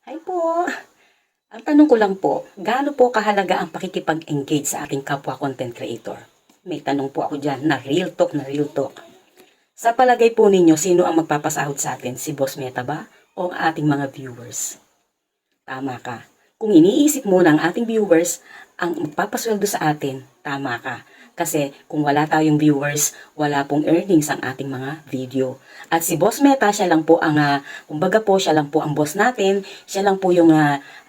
Hi po! Ang tanong ko lang po, gaano po kahalaga ang pakikipag-engage sa ating kapwa content creator? May tanong po ako dyan na real talk na real talk. Sa palagay po ninyo, sino ang magpapasahod sa atin? Si Boss Meta ba? O ang ating mga viewers? Tama ka. Kung iniisip mo ng ating viewers ang magpapasweldo sa atin, tama ka. Kasi kung wala tayong viewers, wala pong earnings ang ating mga video. At si Boss Meta, siya lang po ang, kumbaga po, siya lang po ang boss natin. Siya lang po yung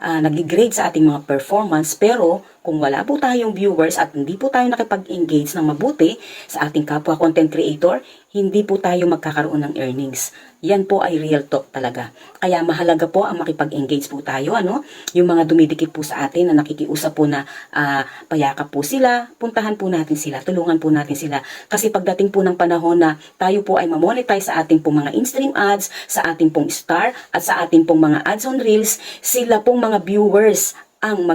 nag-grade sa ating mga performance. Pero kung wala po tayong viewers at hindi po tayo nakipag-engage ng mabuti sa ating kapwa content creator, hindi po tayo magkakaroon ng earnings. Yan po ay real talk talaga. Kaya mahalaga po ang makipag-engage po tayo, ano? Yung mga dumidikit po sa atin na nakikiusap po na payakap po sila, puntahan po natin sila, tulungan po natin sila. Kasi pagdating po ng panahon na tayo po ay mamonetize sa ating pong mga in-stream ads, sa ating pong star, at sa ating pong mga ads on reels, sila pong mga viewers ang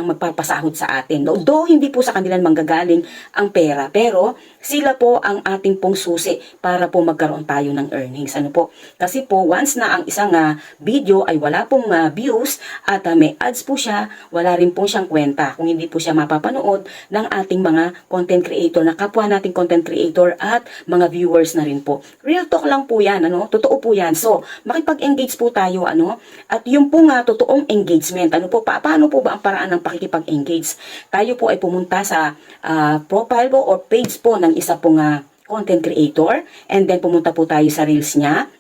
magpapasahod sa atin. Though hindi po sa kanila manggagaling ang pera, pero sila po ang ating pong susi para po magkaroon tayo ng earnings. Ano po? Kasi po once na ang isang video ay wala pong views at may ads po siya, wala rin po siyang kwenta kung hindi po siya mapapanood ng ating mga content creator na kapwa nating content creator at mga viewers na rin po. Real talk lang po yan, ano? Totoo po yan. So, makipag-engage po tayo, ano? At yung pong totoong engagement, ano po, paano po ba ang paraan ng pakikipag-engage? Tayo po ay pumunta sa profile po or page po ng isa pong content creator, and then pumunta po tayo sa reels niya.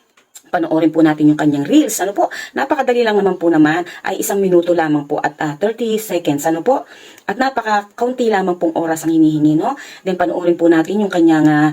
Panoorin po natin yung kanyang reels. Ano po? Napakadali lang naman po naman. Ay 1 minuto lamang po at 30 seconds. Ano po? At napaka-kaunti lamang pong oras ang hinihingi, no? Then panoorin po natin yung kanyang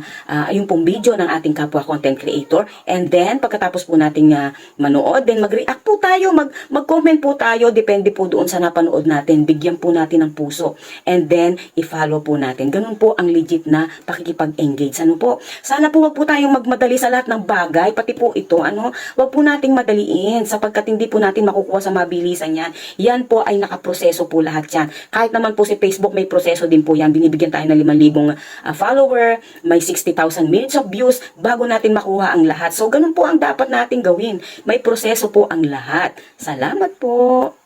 yung pong video ng ating kapwa content creator. And then pagkatapos po nating manood, then mag-react po tayo, mag-comment po tayo, depende po doon sa napanood natin. Bigyan po natin ng puso. And then i-follow po natin. Ganun po ang legit na pakikipag-engage. Ano po? Sana po wag po tayong magmadali sa lahat ng bagay, pati po ito, ano, wag po nating madaliin sapagkat hindi po natin makukuha sa mabilisan yan. Yan po ay nakaproseso po lahat yan. Kahit naman po si Facebook may proseso din po yan. Binibigyan tayo ng 5,000 follower, may 60,000 minutes of views bago natin makuha ang lahat. So ganun po ang dapat nating gawin. May proseso po ang lahat. Salamat po.